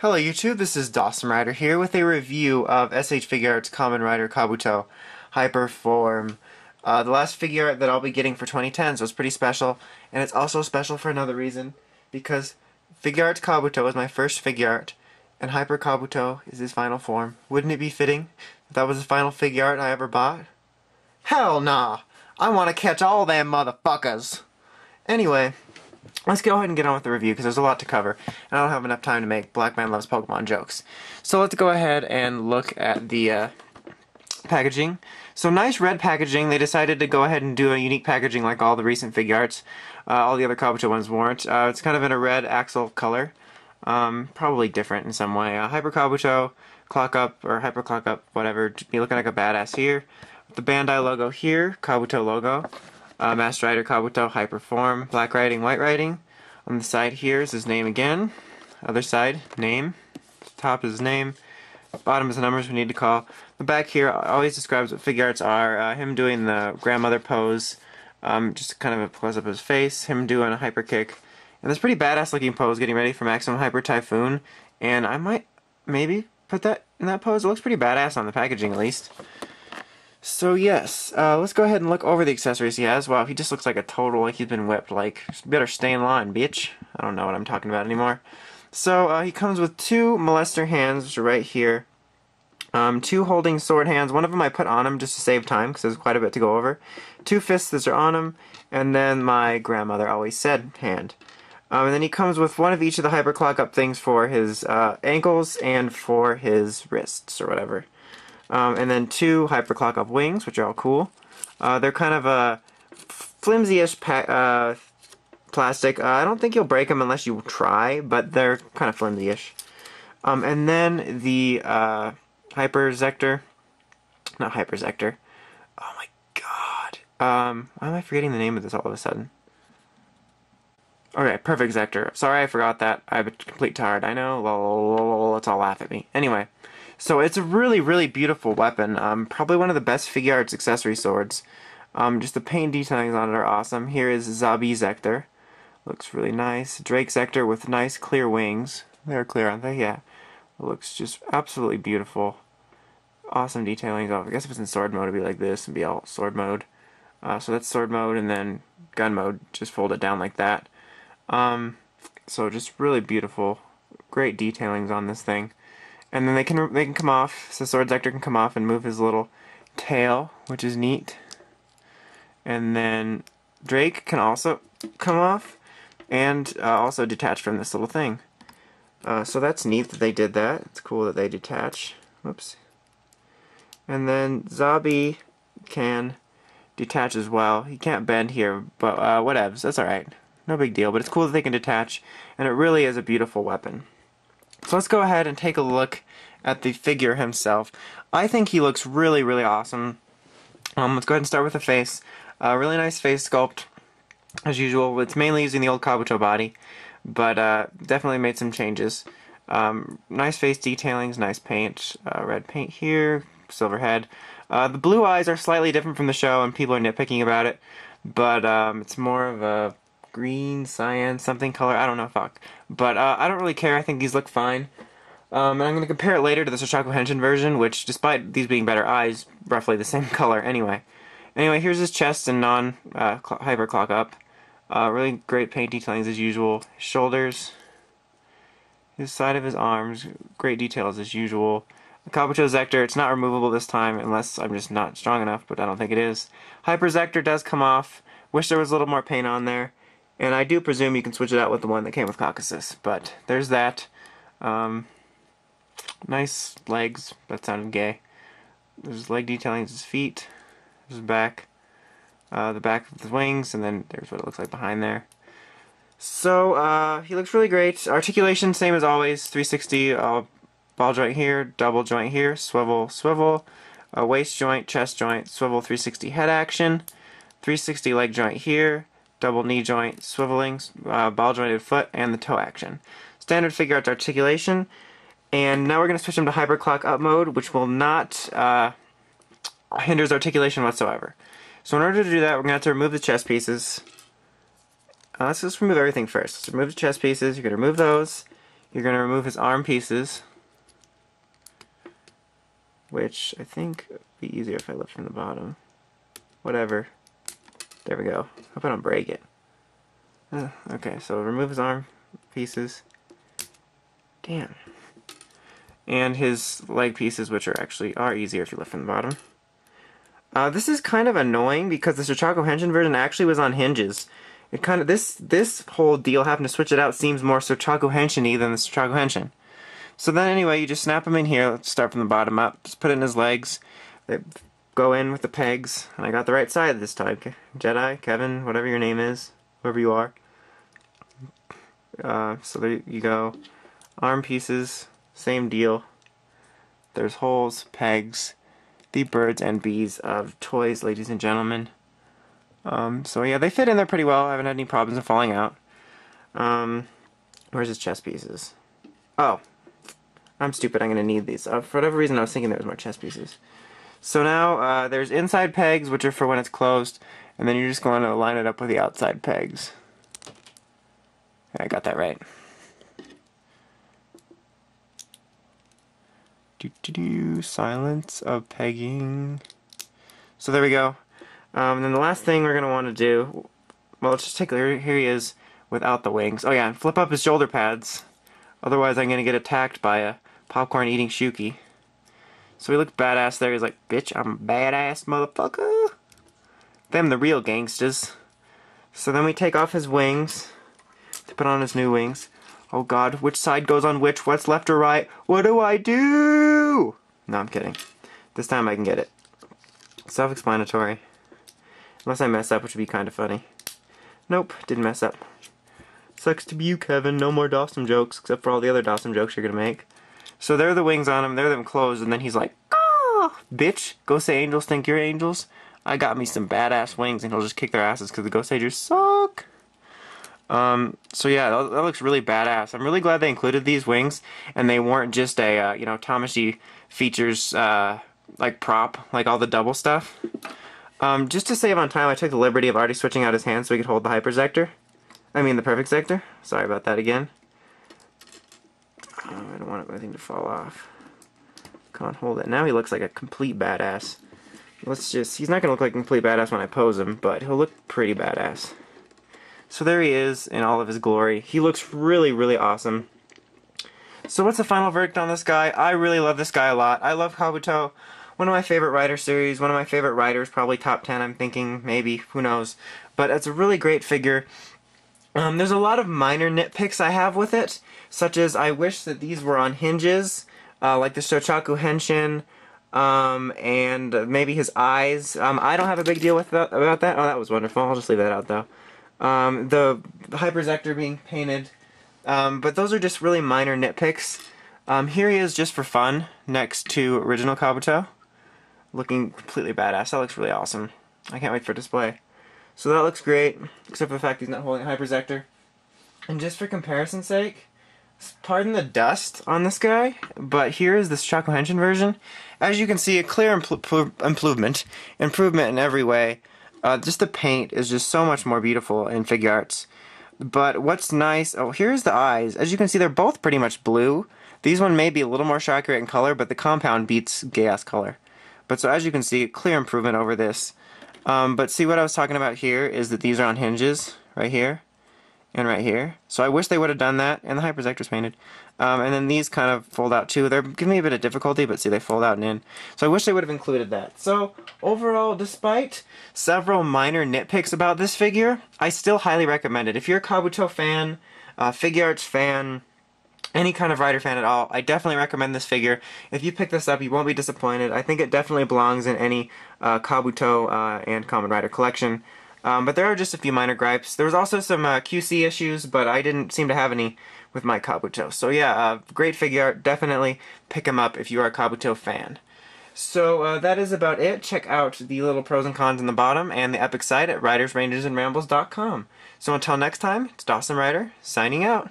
Hello YouTube, this is Dawson Rider here with a review of SH Figuarts Kamen Rider Kabuto Hyperform. The last figure art that I'll be getting for 2010, so it's pretty special, and it's also special for another reason, because Figuarts Kabuto was my first figure art, and Hyper Kabuto is his final form. Wouldn't it be fitting if that was the final figure art I ever bought? Hell nah! I want to catch all them motherfuckers! Anyway, let's go ahead and get on with the review because there's a lot to cover and I don't have enough time to make Black Man Loves Pokemon jokes. So let's go ahead and look at the packaging. So nice red packaging. They decided to go ahead and do a unique packaging like all the recent Figuarts. All the other Kabuto ones weren't. It's kind of in a red axle color. Probably different in some way. Hyper Kabuto, Clock Up, or Hyper Clock Up, whatever. Be looking like a badass here. With the Bandai logo here, Kabuto logo. Master Rider Kabuto Hyperform, black writing, white writing. On the side here is his name again. Other side, name. Top is his name. Bottom is the numbers we need to call. The back here always describes what Figuarts are. Him doing the grandmother pose, just kind of a close up of his face. Him doing a hyper kick. And this pretty badass looking pose, getting ready for Maximum Hyper Typhoon. And I might maybe put that in that pose. It looks pretty badass on the packaging at least. So yes, let's go ahead and look over the accessories he has. Wow, he just looks like a total, like he's been whipped. Like, better stay in line, bitch. I don't know what I'm talking about anymore. So, he comes with two molester hands, which are right here. Two holding sword hands. One of them I put on him just to save time, because there's quite a bit to go over. Two fists that are on him, and then my grandmother always said hand. And then he comes with one of each of the hyper clock up things for his ankles and for his wrists, or whatever. And then two hyper clock up wings, which are all cool. They're kind of a flimsy-ish plastic. I don't think you'll break them unless you try, but they're kind of flimsy-ish. And then the Hyper Zector. Not Hyper Zector. Oh my god. Why am I forgetting the name of this all of a sudden? Okay, Perfect Zector. Sorry I forgot that. I'm a complete tard. I know. Let's all laugh at me. Anyway. So it's a really, really beautiful weapon. Probably one of the best Figuarts accessory swords. Just the paint detailings on it are awesome. Here is Zector. Looks really nice. Drake Zector with nice clear wings. They're clear, aren't they? Yeah. It looks just absolutely beautiful. Awesome detailing. Oh, I guess if it's in sword mode, it'd be like this and be all sword mode. So that's sword mode, and then gun mode. Just fold it down like that. So just really beautiful. Great detailings on this thing. And then they can come off, so Sword Zector can come off and move his little tail, which is neat. And then Drake can also come off and also detach from this little thing. So that's neat that they did that. It's cool that they detach. Whoops. And then Zabi can detach as well. He can't bend here, but whatevs. That's alright. No big deal, but it's cool that they can detach, and it really is a beautiful weapon. So let's go ahead and take a look at the figure himself. I think he looks really, really awesome. Let's go ahead and start with the face. Really nice face sculpt, as usual. It's mainly using the old Kabuto body, but definitely made some changes. Nice face detailings, nice paint. Red paint here, silver head. The blue eyes are slightly different from the show, and people are nitpicking about it, but it's more of a green, cyan, something color, I don't know, fuck. But I don't really care, I think these look fine. And I'm going to compare it later to the souchaku henshin version, which, despite these being better eyes, roughly the same color anyway. Anyway, here's his chest and non-hyper clock up. Really great paint detailings as usual. His shoulders, his side of his arms, great details as usual. The Kabuto Zector, it's not removable this time, unless I'm just not strong enough, but I don't think it is. Hyper Zector does come off. Wish there was a little more paint on there. And I do presume you can switch it out with the one that came with Caucasus. But there's that. Nice legs. That sounded gay. There's leg detailing, his feet. There's his back. The back of the wings. And then there's what it looks like behind there. So, he looks really great. Articulation, same as always. 360 ball joint here. Double joint here. Swivel, swivel. Waist joint, chest joint. Swivel 360 head action. 360 leg joint here. Double knee joint, swiveling, ball jointed foot, and the toe action. Standard Figuarts articulation. And now we're going to switch him to hyper clock up mode, which will not hinders articulation whatsoever. So in order to do that, we're going to have to remove the chest pieces. Let's just remove everything first. Let's remove the chest pieces. You're going to remove those. You're going to remove his arm pieces, which I think would be easier if I lift from the bottom. Whatever. There we go. Hope I don't break it. Okay, so remove his arm pieces. Damn. And his leg pieces, which are easier if you lift from the bottom. This is kind of annoying because the souchaku henshin version actually was on hinges. It kind of this whole deal having to switch it out seems more souchaku henshin-y than the souchaku henshin. So then anyway, you just snap him in here. Let's start from the bottom up. Just put it in his legs. They go in with the pegs, and I got the right side this time. Jedi, Kevin, whatever your name is, whoever you are. So there you go. Arm pieces, same deal. There's holes, pegs, the birds and bees of toys, ladies and gentlemen. So yeah, they fit in there pretty well. I haven't had any problems in falling out. Where's his chest pieces? Oh, I'm stupid. I'm going to need these. For whatever reason, I was thinking there was more chest pieces. So now there's inside pegs, which are for when it's closed, and then you're just going to line it up with the outside pegs. I got that right. Silence of pegging. So there we go. And then the last thing we're going to want to do, well, let's just take, here he is without the wings. Oh yeah, and flip up his shoulder pads. Otherwise I'm going to get attacked by a popcorn eating Shuki. So he looks badass there. He's like, bitch, I'm a badass motherfucker. Them the real gangsters. So then we take off his wings to put on his new wings. Oh god, which side goes on which? What's left or right? What do I do? No, I'm kidding. This time I can get it. Self-explanatory. Unless I mess up, which would be kind of funny. Nope, didn't mess up. Sucks to be you, Kevin. No more Dawson jokes, except for all the other Dawson jokes you're gonna make. So there are the wings on him, there are them closed, and then he's like, ah, bitch, Ghost Angels think you're angels? I got me some badass wings, and he'll just kick their asses because the Ghost Angels suck. So yeah, that looks really badass. I'm really glad they included these wings, and they weren't just a, you know, Tamashii features, like prop, like all the double stuff. Just to save on time, I took the liberty of already switching out his hand so he could hold the Hyper Zector. I mean the Perfect Zector. Sorry about that again. I don't want anything to fall off. Can't hold it. Now he looks like a complete badass. He's not going to look like a complete badass when I pose him, but he'll look pretty badass. So there he is in all of his glory. He looks really, really awesome. So what's the final verdict on this guy? I really love this guy a lot. I love Kabuto. One of my favorite Rider series. One of my favorite Riders. Probably top 10, I'm thinking. Maybe. Who knows. But it's a really great figure. There's a lot of minor nitpicks I have with it. Such as I wish that these were on hinges. Like the souchaku henshin. And maybe his eyes. I don't have a big deal with about that. Oh, that was wonderful. I'll just leave that out though. The Hyper Zector being painted. But those are just really minor nitpicks. Here he is just for fun next to original Kabuto. Looking completely badass. That looks really awesome. I can't wait for display. So that looks great, except for the fact he's not holding a Hyper Zector. And just for comparison's sake, pardon the dust on this guy, but here is the souchaku henshin version. As you can see, a clear improvement in every way. Just the paint is just so much more beautiful in Figuarts. But what's nice, oh, here's the eyes. As you can see, they're both pretty much blue. These one may be a little more accurate in color, but the compound beats gay-ass color. But so as you can see, clear improvement over this. But see what I was talking about here is that these are on hinges, right here, and right here. So I wish they would have done that, and the Hyper Zector's painted. And then these kind of fold out too. They're giving me a bit of difficulty, but see, they fold out and in. So I wish they would have included that. So overall, despite several minor nitpicks about this figure, I still highly recommend it. If you're a Kabuto fan, Figuarts fan, any kind of Rider fan at all, I definitely recommend this figure. If you pick this up, you won't be disappointed. I think it definitely belongs in any Kabuto and Kamen Rider collection. But there are just a few minor gripes. There was also some QC issues, but I didn't seem to have any with my Kabuto. So yeah, great figure. Definitely pick him up if you are a Kabuto fan. So that is about it. Check out the little pros and cons in the bottom and the epic site at ridersrangersandrambles.com. So until next time, it's Dawson Rider, signing out.